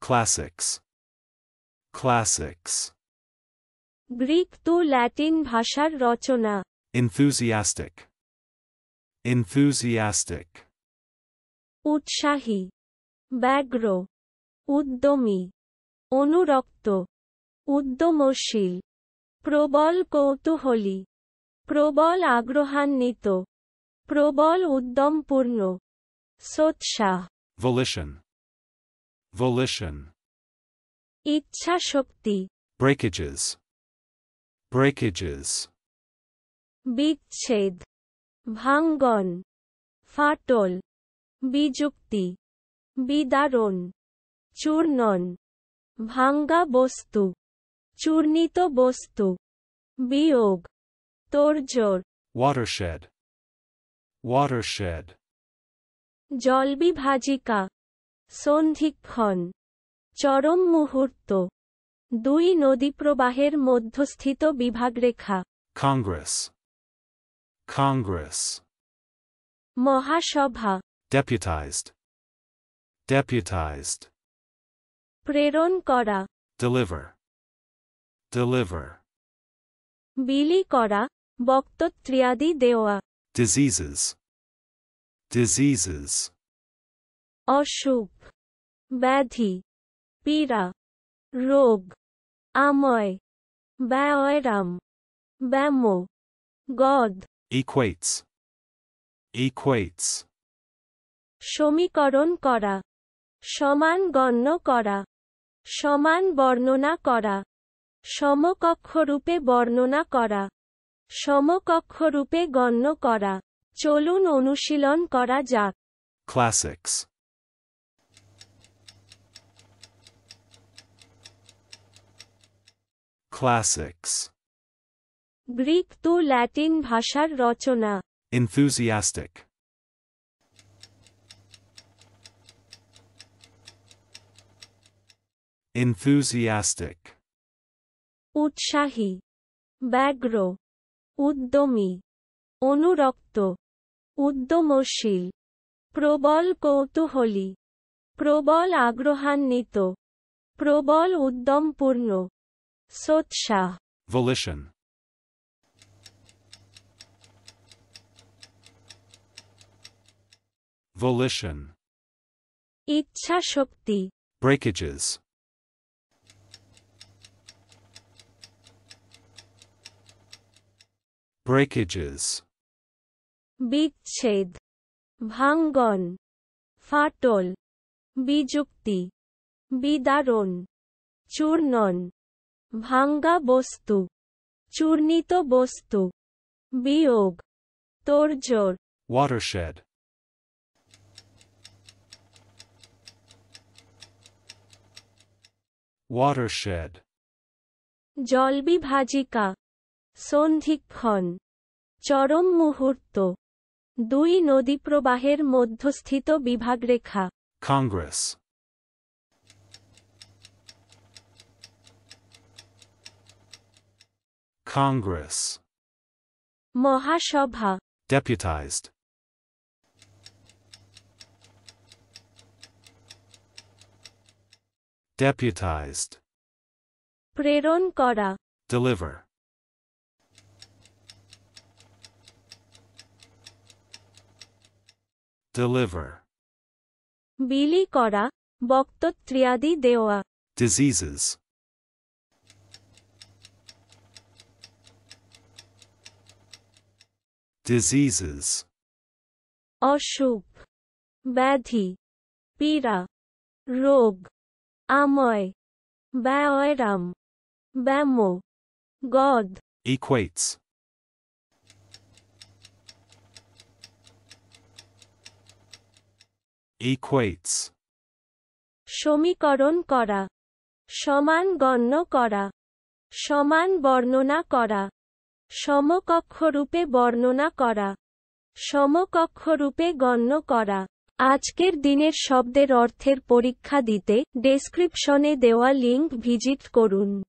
Classics. Classics. Greek তো Latin ভাষার রচনা। Enthusiastic. Enthusiastic. উৎসাহী, ব্যগ্র, উদ্যমী, অনুরক্ত, উদ্যমশীল, প্রবল কৌতূহলী, প্রবল আগ্রহান্বিত, প্রবল উদ্যমপূর্ণ, সোৎসাহ। Volition. Volition. ইচ্ছা শক্তি। Breakages. Breakages. বিচ্ছেদ, ভাঙ্গন, ফাটল, বিযুক্তি, বিদারণ, চূর্ণন, ভাঙ্গা বস্তু, চূর্ণিত বস্তু, বিয়োগ, তোড়জোড়। Watershed. Watershed. জলবিভাজিকা, সন্ধিক্ষণ, চরম মুহূর্ত, দুই নদীপ্রবাহের মধ্যস্থিত বিভাগরেখা। Congress. Congress. মহাসভা। Deputized. Deputized. প্রেরণ করা। Deliver. Deliver. বিলি করা, বক্তৃতাদি দেওয়া। Diseases. Diseases. অসুখ, ব্যাধি, পীড়া, রোগ, আময়, ব্যায়াম, ব্যামো, গদ। Equates. Equates. সমীকরণ করা, সমান গণ্য করা, সমান বর্ণনা করা, সমকক্ষরূপে বর্ণনা করা, সমকক্ষরূপে গণ্য করা। চলুন অনুশীলন করা যাক। Classics. Classics. গ্রিক তো ল্যাটিন ভাষার রচনা। Enthusiastic. Enthusiastic. উৎসাহী, ব্যগ্র, উদ্যমী, অনুরক্ত, উদ্যমশীল, প্রবল কৌতূহলী, প্রবল আগ্রহান্বিত, প্রবল উদ্যমপূর্ণ, সোৎসাহ। Volition. Volition. ইচ্ছা শক্তি। Breakages. Breakages. বিচ্ছেদ, ভাঙ্গন, ফাটল, বিযুক্তি, বিদারণ, চূর্ণন, ভাঙ্গা বস্তু, চূর্ণিত বস্তু, বিয়োগ, তোড়জোড়। Watershed. Watershed. জলবিভাজিকা, সন্ধিক্ষণ, চরম মুহূর্ত, দুই নদীপ্রবাহের মধ্যস্থিত বিভাগরেখা। Congress. Congress. মহাসভা। Deputized. Deputized. প্রেরণ করা। Deliver. Deliver. বিলি করা, বক্তৃতাদি দেওয়া। Diseases. Diseases. অসুখ, ব্যাধি, পীড়া, রোগ, আময়, ব্যায়াম, ব্যামো, গদ। Equates. Equates. সমীকরণ করা, সমান গণ্য করা, সমান বর্ণনা করা, সমকক্ষরূপে বর্ণনা করা, সমকক্ষরূপে গণ্য করা। আজকের দিনের শব্দের অর্থের পরীক্ষা দিতে ডেসক্রিপশনে দেওয়া লিংক ভিজিট করুন।